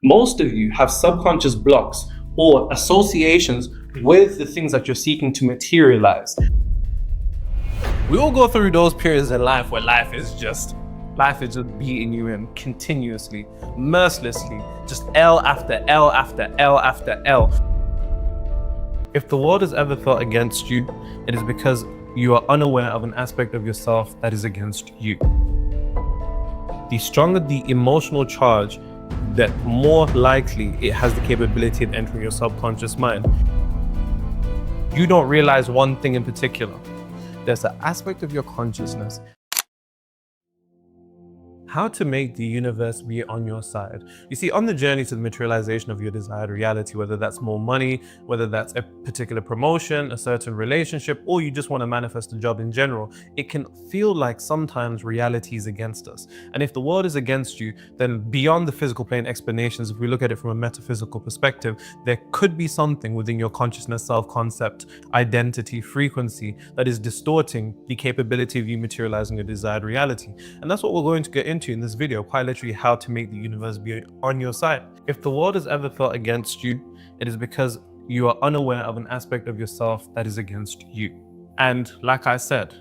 Most of you have subconscious blocks or associations with the things that you're seeking to materialize. We all go through those periods in life where life is just beating you in continuously, mercilessly, just L after L after L after L. If the world has ever felt against you, it is because you are unaware of an aspect of yourself that is against you. The stronger the emotional charge, that more likely it has the capability of entering your subconscious mind. You don't realize one thing in particular. There's an aspect of your consciousness. How to make the universe be on your side. You see, on the journey to the materialization of your desired reality, whether that's more money, whether that's a particular promotion, a certain relationship, or you just want to manifest a job in general, it can feel like sometimes reality is against us. And if the world is against you, then beyond the physical plane explanations, if we look at it from a metaphysical perspective, there could be something within your consciousness, self-concept, identity, frequency that is distorting the capability of you materializing your desired reality. And that's what we're going to get into in this video, quite literally how to make the universe be on your side. If the world has ever felt against you, it is because you are unaware of an aspect of yourself that is against you. And like I said,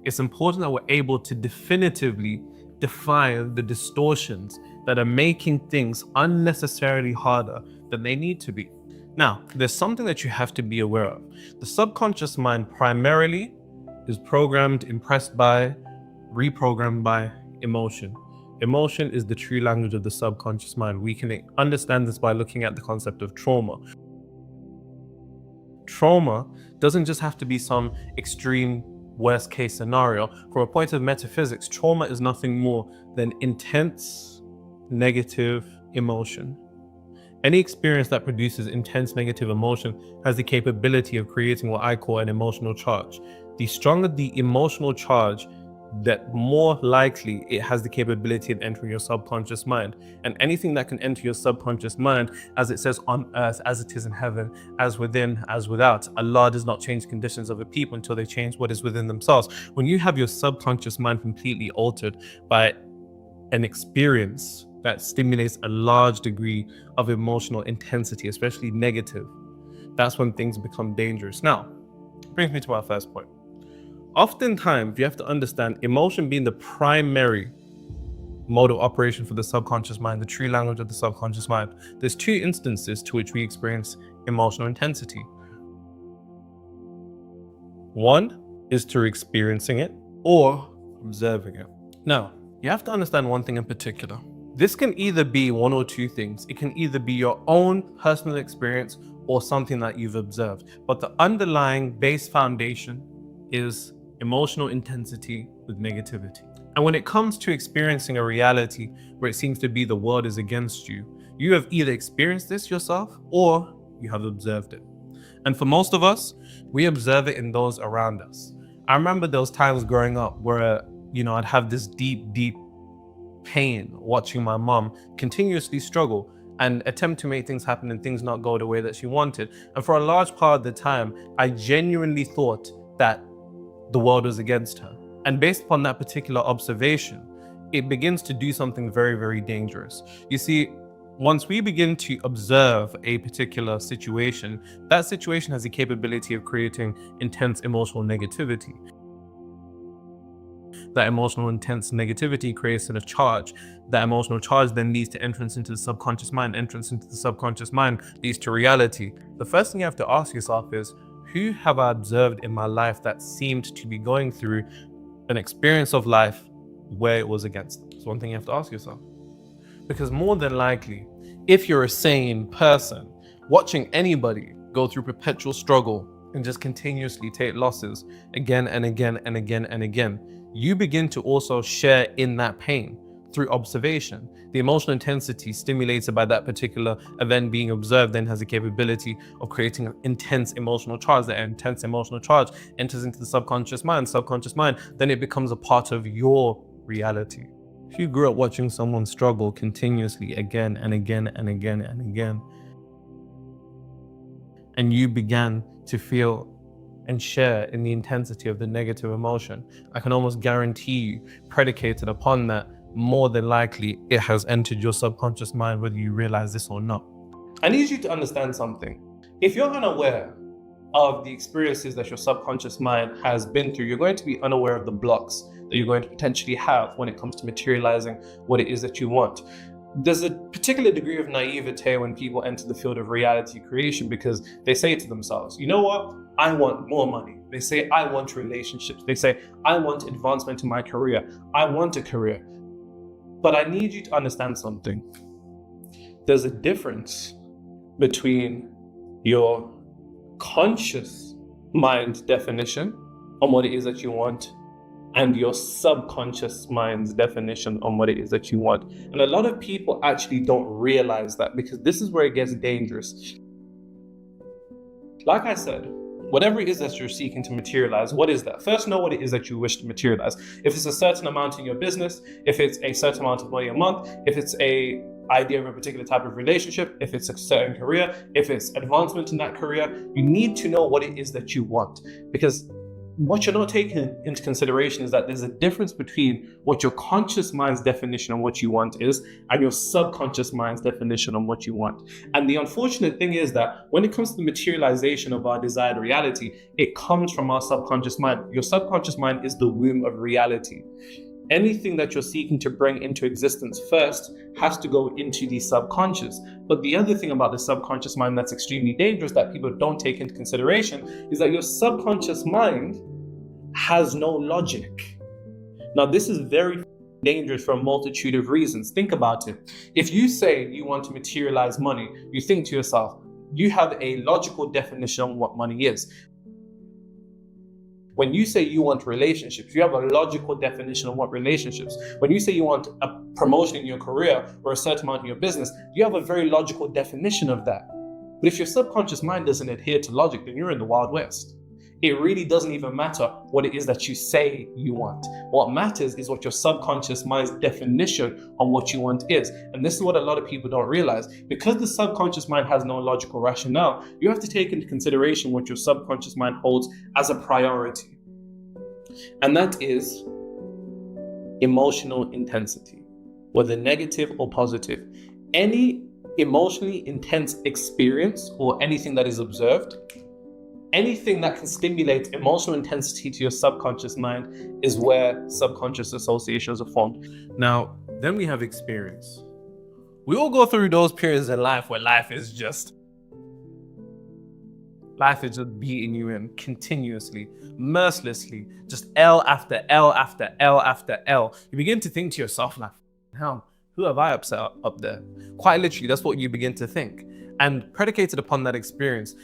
it's important that we're able to definitively define the distortions that are making things unnecessarily harder than they need to be. Now, there's something that you have to be aware of. The subconscious mind primarily is programmed, impressed by, reprogrammed by emotion. Emotion is the true language of the subconscious mind. We can understand this by looking at the concept of trauma. Trauma doesn't just have to be some extreme worst case scenario. From a point of metaphysics, trauma is nothing more than intense negative emotion. Any experience that produces intense negative emotion has the capability of creating what I call an emotional charge. The stronger the emotional charge, that more likely it has the capability of entering your subconscious mind. And anything that can enter your subconscious mind, as it says on earth, as it is in heaven, as within, as without. Allah does not change conditions of a people until they change what is within themselves. When you have your subconscious mind completely altered by an experience that stimulates a large degree of emotional intensity, especially negative, that's when things become dangerous. Now, brings me to our first point. Oftentimes, you have to understand emotion being the primary mode of operation for the subconscious mind, the true language of the subconscious mind. There's two instances to which we experience emotional intensity. One is through experiencing it or observing it. Now, you have to understand one thing in particular. This can either be one or two things. It can either be your own personal experience or something that you've observed. But the underlying base foundation is emotional intensity with negativity. And when it comes to experiencing a reality where it seems to be the world is against you, you have either experienced this yourself or you have observed it. And for most of us, we observe it in those around us. I remember those times growing up where, I'd have this deep pain watching my mom continuously struggle and attempt to make things happen and things not go the way that she wanted. And for a large part of the time, I genuinely thought that the world was against her. And based upon that particular observation, it begins to do something very, very dangerous. You see, once we begin to observe a particular situation, that situation has the capability of creating intense emotional negativity. That emotional intense negativity creates a charge. That emotional charge then leads to entrance into the subconscious mind. Entrance into the subconscious mind leads to reality. The first thing you have to ask yourself is, who have I observed in my life that seemed to be going through an experience of life where it was against them? It's one thing you have to ask yourself. Because more than likely, if you're a sane person, watching anybody go through perpetual struggle and just continuously take losses again and again and again and again, you begin to also share in that pain through observation. The emotional intensity stimulated by that particular event being observed then has the capability of creating an intense emotional charge. That intense emotional charge enters into the subconscious mind. Then it becomes a part of your reality. If you grew up watching someone struggle continuously again and again and again and again, and you began to feel and share in the intensity of the negative emotion, I can almost guarantee you, predicated upon that, more than likely it has entered your subconscious mind, whether you realize this or not. I need you to understand something. If you're unaware of the experiences that your subconscious mind has been through, you're going to be unaware of the blocks that you're going to potentially have when it comes to materializing what it is that you want. There's a particular degree of naivete when people enter the field of reality creation, because they say to themselves, you know what? I want more money. They say, I want relationships. They say, I want advancement in my career. I want a career. But I need you to understand something. There's a difference between your conscious mind definition on what it is that you want and your subconscious mind's definition on what it is that you want. And a lot of people actually don't realize that, because this is where it gets dangerous. Like I said, whatever it is that you're seeking to materialize, what is that? First, know what it is that you wish to materialize. If it's a certain amount in your business, if it's a certain amount of money a month, if it's a idea of a particular type of relationship, if it's a certain career, if it's advancement in that career, you need to know what it is that you want. Because what you're not taking into consideration is that there's a difference between what your conscious mind's definition on what you want is and your subconscious mind's definition on what you want. And the unfortunate thing is that when it comes to the materialization of our desired reality, it comes from our subconscious mind. Your subconscious mind is the womb of reality. Anything that you're seeking to bring into existence first has to go into the subconscious. But the other thing about the subconscious mind that's extremely dangerous that people don't take into consideration is that your subconscious mind has no logic. Now, this is very dangerous for a multitude of reasons. Think about it. If you say you want to materialize money, you think to yourself, you have a logical definition of what money is. When you say you want relationships, you have a logical definition of what relationships. When you say you want a promotion in your career or a certain amount in your business, you have a very logical definition of that. But if your subconscious mind doesn't adhere to logic, then you're in the Wild West. It really doesn't even matter what it is that you say you want. What matters is what your subconscious mind's definition on what you want is. And this is what a lot of people don't realize. Because the subconscious mind has no logical rationale, you have to take into consideration what your subconscious mind holds as a priority. And that is emotional intensity, whether negative or positive. Any emotionally intense experience or anything that is observed, anything that can stimulate emotional intensity to your subconscious mind is where subconscious associations are formed. Now, then we have experience. We all go through those periods in life where life is just beating you in continuously, mercilessly, just L after L after L after L. You begin to think to yourself, like, how, who have I upset up there? Quite literally, that's what you begin to think. And predicated upon that experience,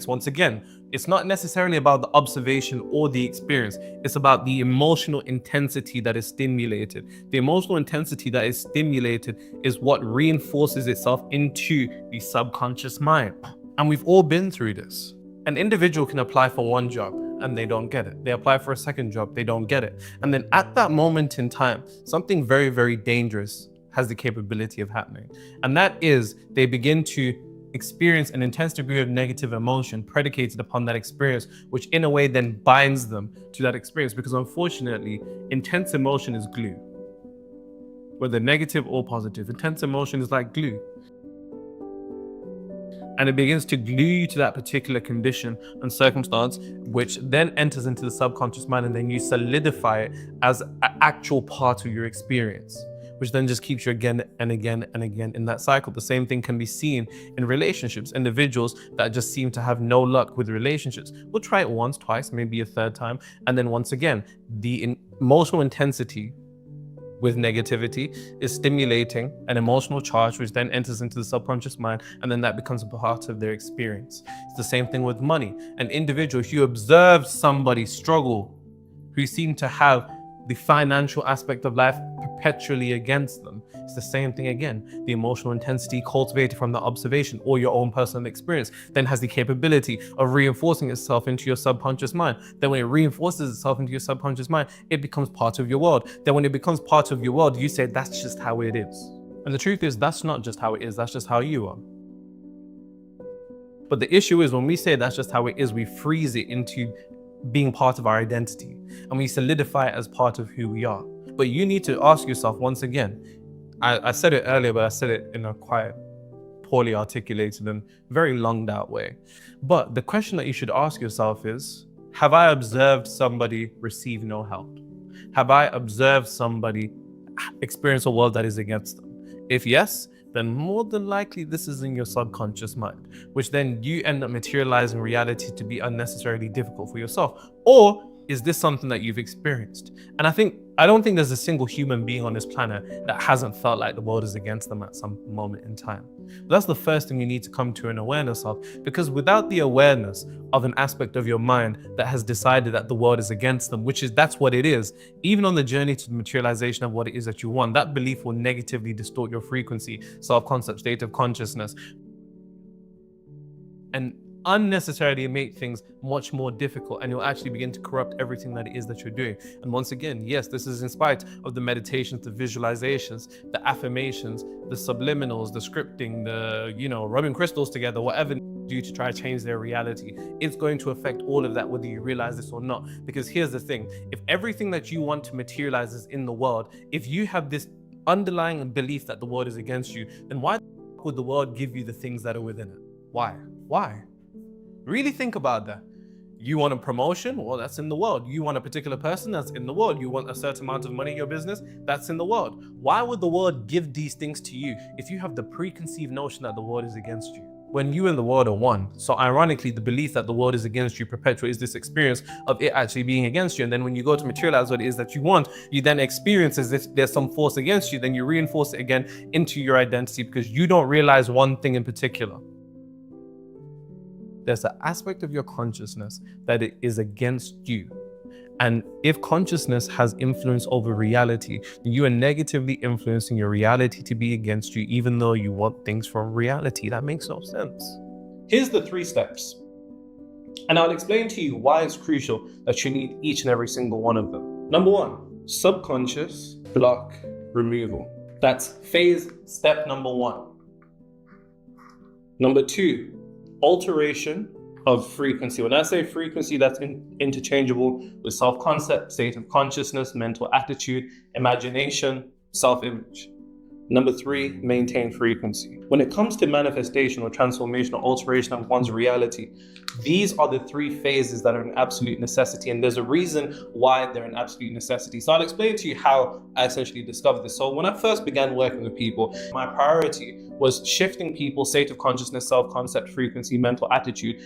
once again, it's not necessarily about the observation or the experience. It's about the emotional intensity that is stimulated. The emotional intensity that is stimulated is what reinforces itself into the subconscious mind. And we've all been through this. An individual can apply for one job and they don't get it. They apply for a second job, they don't get it. And then at that moment in time, something very, very dangerous has the capability of happening. And that is, they begin to experience an intense degree of negative emotion predicated upon that experience, which in a way then binds them to that experience, because unfortunately, intense emotion is glue. Whether negative or positive, intense emotion is like glue. And it begins to glue you to that particular condition and circumstance, which then enters into the subconscious mind, and then you solidify it as an actual part of your experience, which then just keeps you again and again and again in that cycle. The same thing can be seen in relationships. Individuals that just seem to have no luck with relationships will try it once, twice, maybe a third time. And then once again, the emotional intensity with negativity is stimulating an emotional charge, which then enters into the subconscious mind, and then that becomes a part of their experience. It's the same thing with money. An individual, if you observe somebody struggle, who seem to have the financial aspect of life perpetually against them, it's the same thing again. The emotional intensity cultivated from the observation or your own personal experience then has the capability of reinforcing itself into your subconscious mind. Then when it reinforces itself into your subconscious mind, it becomes part of your world. Then when it becomes part of your world, you say, that's just how it is. And the truth is, that's not just how it is, that's just how you are. But the issue is, when we say that's just how it is, we freeze it into being part of our identity, and we solidify it as part of who we are. But you need to ask yourself once again, I said it earlier, but I said it in a quite poorly articulated and very longed out way. But the question that you should ask yourself is, have I observed somebody receive no help? Have I observed somebody experience a world that is against them? If yes, then more than likely this is in your subconscious mind, which then you end up materializing reality to be unnecessarily difficult for yourself. Or is this something that you've experienced? And I don't think there's a single human being on this planet that hasn't felt like the world is against them at some moment in time. But that's the first thing you need to come to an awareness of, because without the awareness of an aspect of your mind that has decided that the world is against them, that's what it is, even on the journey to the materialization of what it is that you want, that belief will negatively distort your frequency, self-concept, state of consciousness, and unnecessarily make things much more difficult, and you'll actually begin to corrupt everything that it is that you're doing. And once again, yes, this is in spite of the meditations, the visualizations, the affirmations, the subliminals, the scripting, the rubbing crystals together, whatever you do to try to change their reality. It's going to affect all of that, whether you realize this or not. Because here's the thing, if everything that you want to materialize is in the world, if you have this underlying belief that the world is against you, then why would the world give you the things that are within it? Why? Really think about that. You want a promotion? Well, that's in the world. You want a particular person? That's in the world. You want a certain amount of money in your business? That's in the world. Why would the world give these things to you if you have the preconceived notion that the world is against you? When you and the world are one. So ironically, the belief that the world is against you perpetuates this experience of it actually being against you. And then when you go to materialize what it is that you want, you then experience as if there's some force against you. Then you reinforce it again into your identity, because you don't realize one thing in particular. There's an aspect of your consciousness that it is against you. And if consciousness has influence over reality, you are negatively influencing your reality to be against you, even though you want things from reality. That makes no sense. Here's the 3 steps. And I'll explain to you why it's crucial that you need each and every single one of them. Number 1, subconscious block removal. That's phase step number 1. Number 2, alteration of frequency. When I say frequency, that's interchangeable with self-concept, state of consciousness, mental attitude, imagination, self-image. Number 3, maintain frequency. When it comes to manifestation or transformation or alteration of one's reality, these are the 3 phases that are an absolute necessity, and there's a reason why they're an absolute necessity. So I'll explain to you how I essentially discovered this. So when I first began working with people, my priority was shifting people's state of consciousness, self-concept, frequency, mental attitude,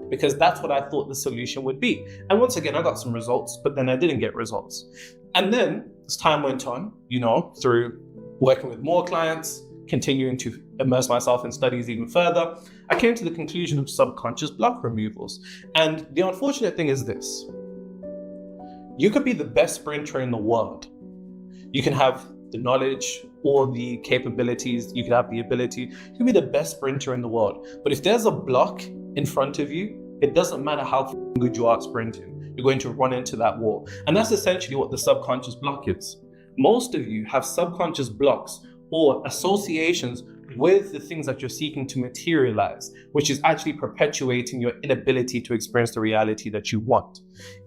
because that's what I thought the solution would be. And once again, I got some results, but then I didn't get results. And then as time went on, through working with more clients, continuing to immerse myself in studies even further, I came to the conclusion of subconscious block removals. And the unfortunate thing is this: you could be the best sprinter in the world. You can have the knowledge or the capabilities, you could have the ability, you can be the best sprinter in the world. But if there's a block in front of you, it doesn't matter how good you are at sprinting, you're going to run into that wall. And that's essentially what the subconscious block is. Most of you have subconscious blocks or associations with the things that you're seeking to materialize, which is actually perpetuating your inability to experience the reality that you want.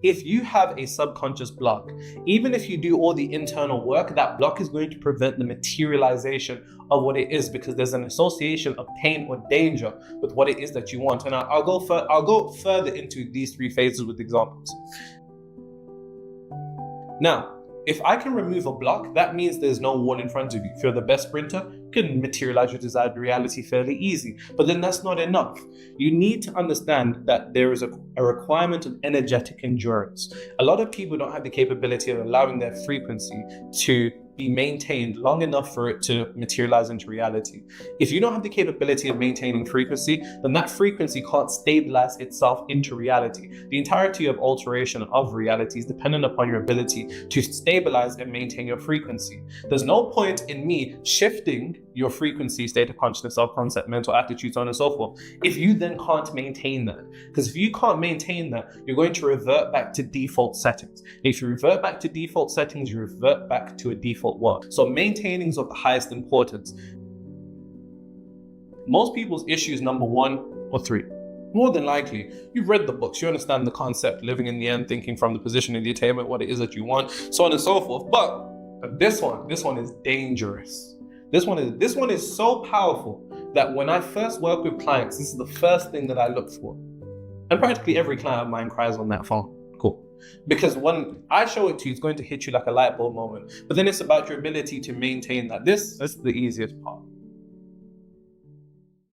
If you have a subconscious block, even if you do all the internal work, that block is going to prevent the materialization of what it is, because there's an association of pain or danger with what it is that you want. And I'll go further into these 3 phases with examples. Now, if I can remove a block, that means there's no wall in front of you. If you're the best sprinter, you can materialize your desired reality fairly easy. But then that's not enough. You need to understand that there is a requirement of energetic endurance. A lot of people don't have the capability of allowing their frequency to be maintained long enough for it to materialize into reality. If you don't have the capability of maintaining frequency, then that frequency can't stabilize itself into reality. The entirety of alteration of reality is dependent upon your ability to stabilize and maintain your frequency. There's no point in me shifting your frequency, state of consciousness, self-concept, mental attitude, so on and so forth, if you then can't maintain that. Because if you can't maintain that, you're going to revert back to default settings. If you revert back to default settings, you revert back to a default world. So maintaining is of the highest importance. Most people's issues, number 1 or 3. more than likely, you've read the books, you understand the concept, living in the end, thinking from the position of the attainment, what it is that you want, so on and so forth. But this one is dangerous. This one is so powerful that when I first work with clients, this is the first thing that I look for. And practically every client of mine cries on that phone. Cool. Because when I show it to you, it's going to hit you like a light bulb moment. But then it's about your ability to maintain that. This is the easiest part.